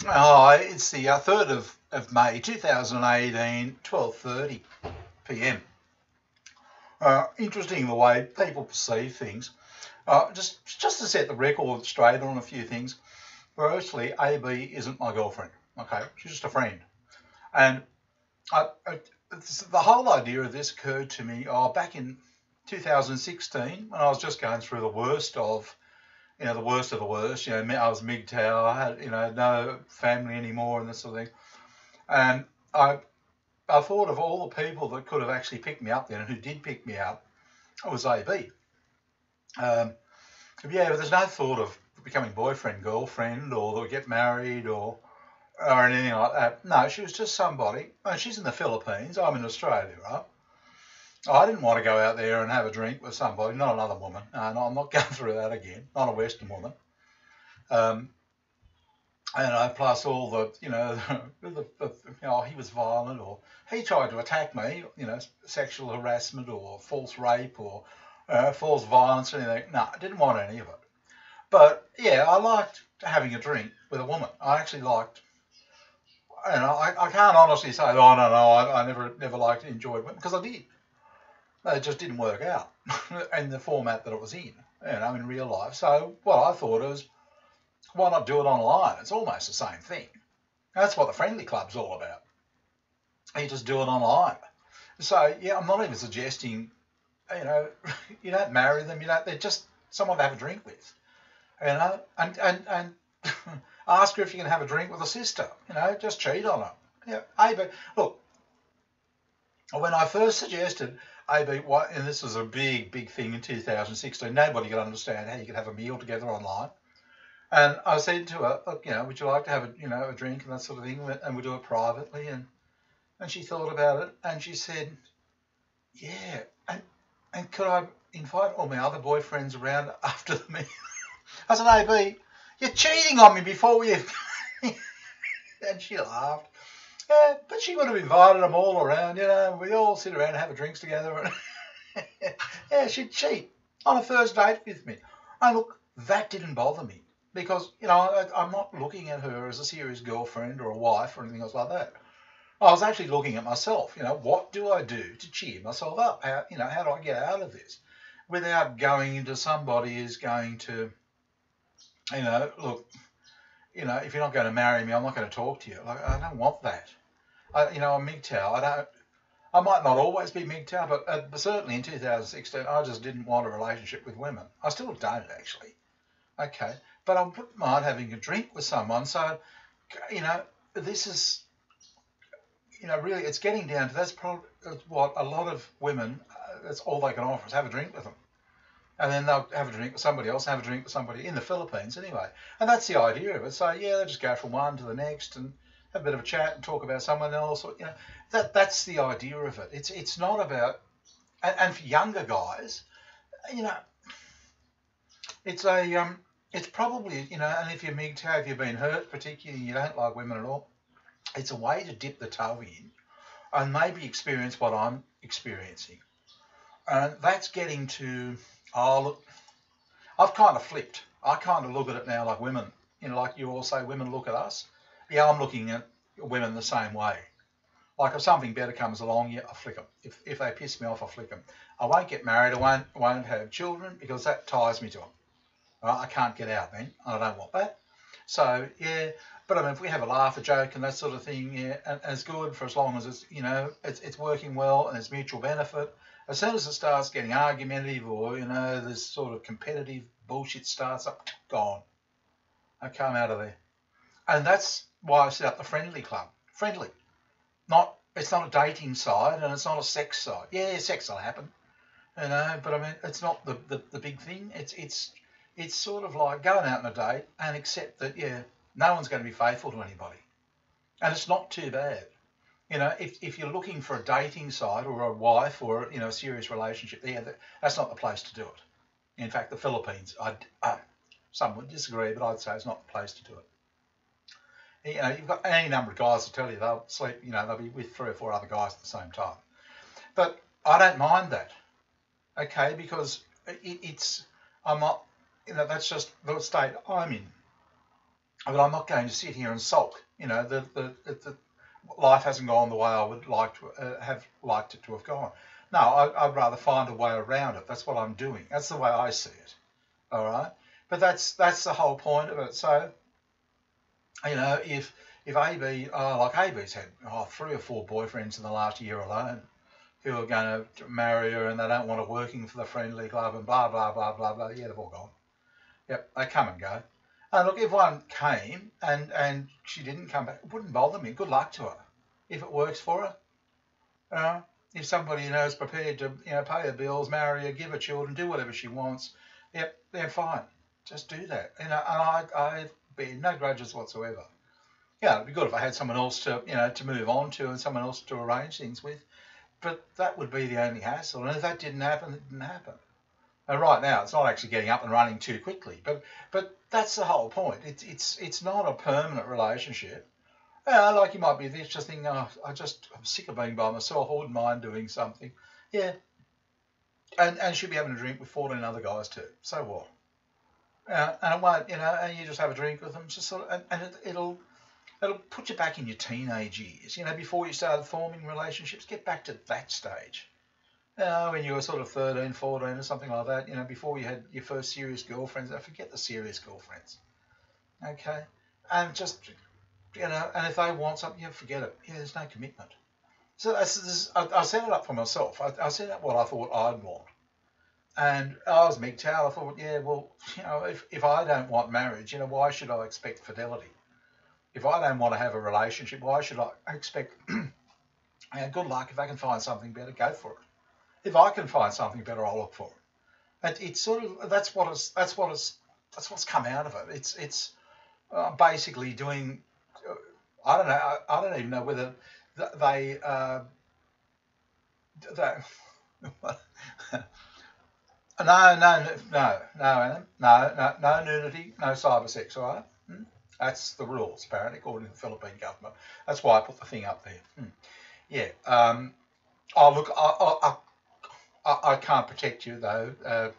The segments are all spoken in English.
Oh, it's the 3rd of May 2018, 12:30 p.m. Interesting the way people perceive things. Just to set the record straight on a few things. Firstly, AB isn't my girlfriend. Okay, she's just a friend. And the whole idea of this occurred to me back in 2016 when I was just going through the worst of the worst of the worst. I was mgtow. I had no family anymore and this sort of thing. And I thought of all the people that could have actually picked me up then and who did pick me up. It was AB. Um, but there's no thought of becoming boyfriend, girlfriend, or get married or anything like that. No, she was just somebody. And she's in the Philippines. I'm in Australia, right? I didn't want to go out there and have a drink with somebody, not another woman. No, I'm not going through that again. Not a Western woman. Um, plus all he was violent or he tried to attack me, sexual harassment or false rape or false violence or anything. No, I didn't want any of it. But yeah, I liked having a drink with a woman. I actually liked, I can't honestly say, oh no, no, I never liked, enjoyed women because I did. It just didn't work out in the format that it was in real life. So what I thought was, why not do it online? It's almost the same thing. That's what the friendly club's all about. You just do it online. So yeah, I'm not even suggesting, you know, you don't marry them. They're just someone to have a drink with. And ask her if you can have a drink with a sister. Just cheat on her. Hey, but look, when I first suggested AB, and this was a big thing in 2016, nobody could understand how you could have a meal together online. And I said to her, look, would you like to have a drink and that sort of thing, and we'll do it privately. And she thought about it, and she said, yeah, and could I invite all my other boyfriends around after the meal? I said, AB, you're cheating on me before you. And she laughed. Yeah, but she would have invited them all around. We all sit around and have a drinks together. Yeah, she'd cheat on a first date with me. And look, that didn't bother me because I'm not looking at her as a serious girlfriend or a wife or anything else like that. I was actually looking at myself. What do I do to cheer myself up? How do I get out of this without going into somebody who's going to, look, if you're not going to marry me, I'm not going to talk to you. Like, I don't want that. I'm mgtow. I might not always be mgtow, but certainly in 2016, I just didn't want a relationship with women. I still don't actually. Okay, but I wouldn't mind having a drink with someone. So, this is, really, it's getting down to that's probably what a lot of women. That's all they can offer is have a drink with them, and then they'll have a drink with somebody else, have a drink with somebody in the Philippines anyway. And that's the idea of it. So yeah, they just go from one to the next and have a bit of a chat and talk about someone else. Or, that's the idea of it. It's not about and for younger guys, you know, it's probably and if you're mgtow, if you've been hurt particularly, and you don't like women at all, it's a way to dip the toe in and maybe experience what I'm experiencing. And that's getting to, oh, look, I've kind of flipped. I kind of look at it now like women, like you all say women look at us. Yeah, I'm looking at women the same way. Like if something better comes along, yeah, I flick them. If they piss me off, I flick them. I won't get married. I won't have children because that ties me to them. Right? I can't get out then. I don't want that. So yeah, but I mean, if we have a laugh, a joke, and that sort of thing, yeah, and it's good for as long as it's working well and it's mutual benefit. As soon as it starts getting argumentative or this sort of competitive bullshit starts up, gone. I come out of there, and that's why I set up the friendly club. Friendly, not it's not a dating site and it's not a sex site. Yeah, sex will happen, but I mean, it's not the big thing. It's sort of like going out on a date and accept that, yeah, no one's going to be faithful to anybody. And it's not too bad. If you're looking for a dating site or a wife or, a serious relationship, yeah, that's not the place to do it. In fact, the Philippines, some would disagree, but I'd say it's not the place to do it. You've got any number of guys to tell you they'll sleep, they'll be with 3 or 4 other guys at the same time. But I don't mind that, okay, because I'm not, that's just the state I'm in. but I'm not going to sit here and sulk. You know, the life hasn't gone the way I would like to have liked it to have gone. No, I'd rather find a way around it. That's what I'm doing. That's the way I see it. All right, but that's the whole point of it. So, you know, if AB, like AB's had 3 or 4 boyfriends in the last year alone who are going to marry her and they don't want her working for the friendly club and blah blah blah blah blah. Yeah, they've all gone. Yep, they come and go. And look, if one came and she didn't come back, it wouldn't bother me. Good luck to her. If it works for her, if somebody is prepared to pay her bills, marry her, give her children, do whatever she wants, yep, they're fine. Just do that. And I bear no grudges whatsoever. Yeah, it'd be good if I had someone else to move on to and someone else to arrange things with. But that would be the only hassle. And if that didn't happen, it didn't happen. And right now, it's not actually getting up and running too quickly. But that's the whole point. It's not a permanent relationship. Like you might be just thinking, oh, I'm sick of being by myself. I wouldn't mind doing something. Yeah, and she'll be having a drink with 14 other guys too. So what? And it won't, and you just have a drink with them, just sort of, and it'll put you back in your teenage years. Before you started forming relationships, get back to that stage. When you were sort of 13, 14 or something like that, before you had your first serious girlfriends. Forget the serious girlfriends. Okay? And just, and if they want something, forget it. Yeah, there's no commitment. So I set it up for myself. I set up what I thought I'd want. And I was mgtow. I thought, yeah, well, if I don't want marriage, why should I expect fidelity? If I don't want to have a relationship, why should I expect, good luck. If I can find something better, go for it. If I can find something better, I'll look for it. And it's sort of that's what's come out of it. It's basically doing. I don't know. I don't even know whether they that. No nudity, no cyber sex. All right. That's the rules, apparently, according to the Philippine government. That's why I put the thing up there. Yeah. Look, I can't protect you though.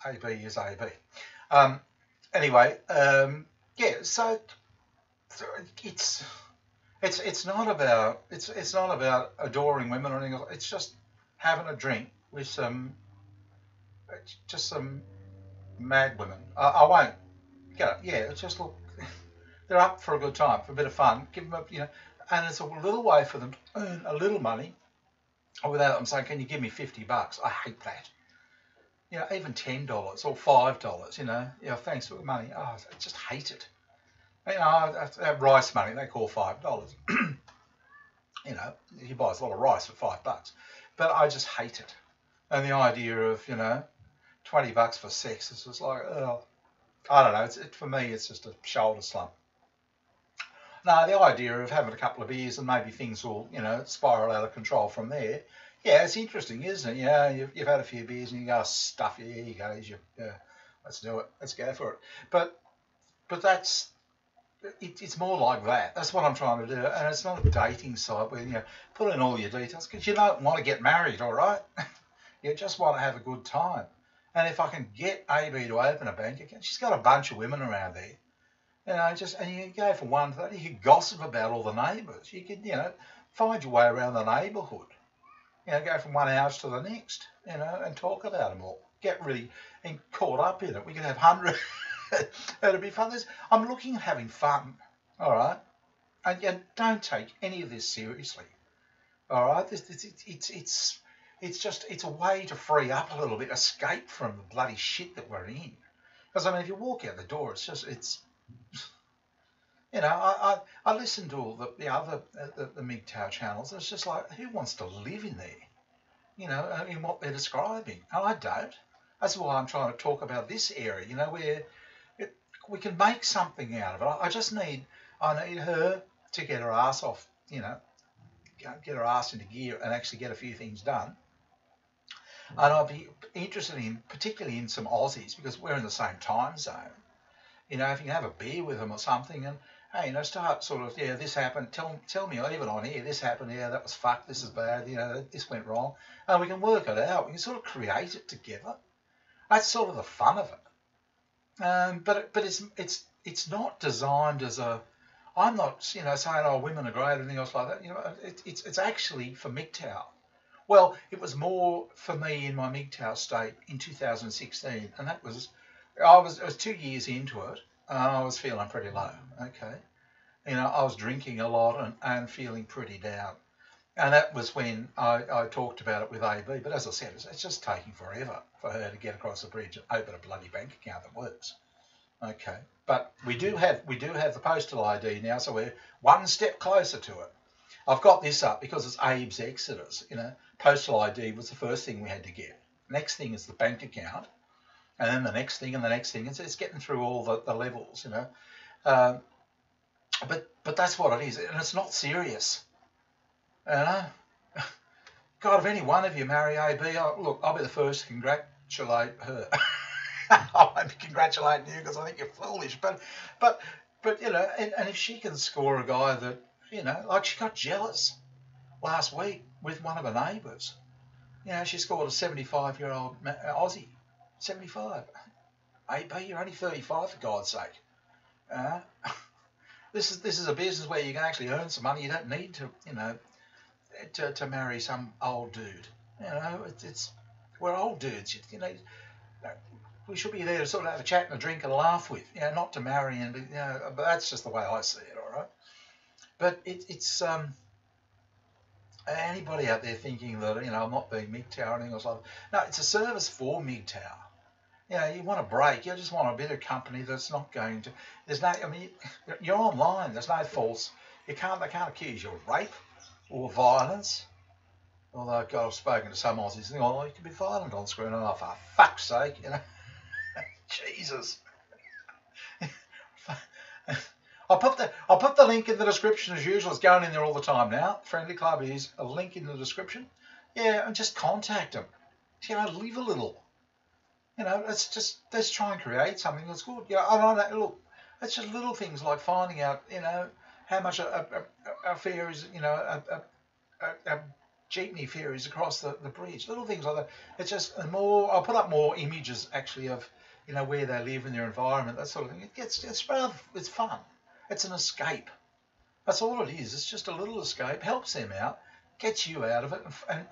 AB is AB. Anyway, yeah. So it's not about adoring women or anything else. It's just having a drink with some mad women. I won't. Yeah. It's just look. They're up for a good time, for a bit of fun. Give them and it's a little way for them to earn a little money without them saying, "Can you give me $50?" I hate that. Even $10 or $5. Thanks for the money. Oh, I just hate it. That rice money they call $5. He buys a lot of rice for $5, but I just hate it. And the idea of $20 for sex is just like, oh, I don't know. For me, it's just a shoulder slump. No, the idea of having a couple of beers and maybe things will, spiral out of control from there. Yeah, it's interesting, isn't it? You've had a few beers and you go, stuff, yeah, here you go, let's do it, let's go for it. But it's more like that. That's what I'm trying to do, and it's not a dating site where put in all your details because you don't want to get married, all right? You just want to have a good time. And if I can get AB to open a bank account, she's got a bunch of women around there. And you can go from one to that. You could gossip about all the neighbours. You could, find your way around the neighbourhood. Go from one house to the next, and talk about them all. Get really caught up in it. We could have hundreds. It'd be fun. I'm looking at having fun, all right? And don't take any of this seriously, all right? It's a way to free up a little bit, escape from the bloody shit that we're in. Because, if you walk out the door, I listen to all the other the mgtow channels. And it's just like, who wants to live in there? In what they're describing. And I don't. That's why I'm trying to talk about this area. Where we can make something out of it. I need her to get her ass off. Get her ass into gear and actually get a few things done. And I'd be interested particularly in some Aussies because we're in the same time zone. If you can have a beer with them or something and, hey, start sort of, yeah, this happened, tell me even on here, this happened, yeah, that was fucked, this is bad, this went wrong. And we can work it out. We can sort of create it together. That's sort of the fun of it. But it's not designed as a. I'm not, saying, oh, women are great or anything else like that. It's actually for mgtow. Well, it was more for me in my mgtow state in 2016, and that was, I was 2 years into it, and I was feeling pretty low. Okay, I was drinking a lot and feeling pretty down. And that was when I talked about it with AB. But as I said, it's just taking forever for her to get across the bridge and open a bloody bank account that works. Okay, but we do have the postal ID now, so we're one step closer to it. I've got this up because it's Abe's Exodus. Postal ID was the first thing we had to get. Next thing is the bank account, and then the next thing and the next thing. It's getting through all the levels, But that's what it is, and it's not serious. God, if any one of you marry AB, look, I'll be the first to congratulate her. I won't be congratulating you because I think you're foolish, but and if she can score a guy that, like she got jealous last week with one of her neighbours. She scored a 75-year-old Aussie. 75. AB, you're only 35 for God's sake. This is a business where you can actually earn some money. You don't need to, to marry some old dude. We're old dudes. We should be there to sort of have a chat and a drink and a laugh with. Not to marry and but that's just the way I see it. All right. But it's anybody out there thinking that I'm not being mgtow or anything else like that. No, it's a service for mgtow. You want a break. You just want a bit of company that's not going to. There's no. I mean, you're online. There's no false. They can't accuse you of rape or violence. Although God, I've spoken to some Aussies, think, oh, you can be violent on screen. Oh, for fuck's sake, Jesus. I'll put the link in the description as usual. It's going in there all the time now. Friendly Club is a link in the description. Yeah, and just contact them. Live a little. Let's try and create something that's good. Look, it's just little things like finding out, how much a fare is, a jeepney fare is across the bridge. Little things like that. It's just more. I'll put up more images actually of, where they live in their environment, that sort of thing. It's fun. It's an escape. That's all it is. It's just a little escape. Helps them out, gets you out of it,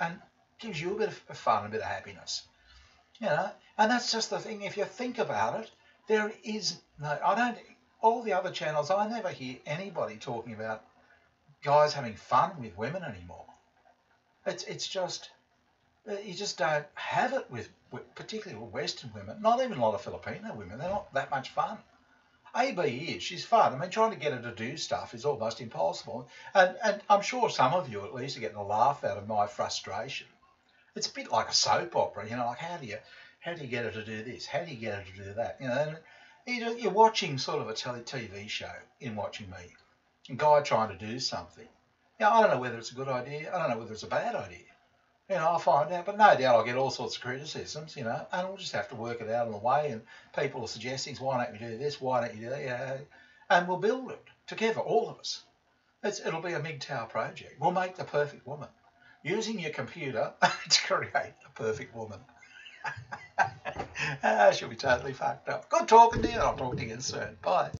and gives you a bit of fun, a bit of happiness. And that's just the thing. If you think about it, there is no. All the other channels, I never hear anybody talking about guys having fun with women anymore. It's just, you just don't have it with particularly with Western women. Not even a lot of Filipino women. They're not that much fun. AB is. She's fun. I mean, trying to get her to do stuff is almost impossible. And I'm sure some of you at least are getting a laugh out of my frustration. It's a bit like a soap opera, like how do you get her to do this? How do you get her to do that? And you're watching sort of a TV show in watching me. A guy trying to do something. I don't know whether it's a good idea. I don't know whether it's a bad idea. I'll find out, but no doubt I'll get all sorts of criticisms, and we'll just have to work it out on the way. And people are suggesting, why don't you do this? Why don't you do that? And we'll build it together, all of us. It'll be a mgtow project. We'll make the perfect woman. Using your computer to create a perfect woman. She'll be totally fucked up. Good talking to you. I'll talk to you again soon. Bye.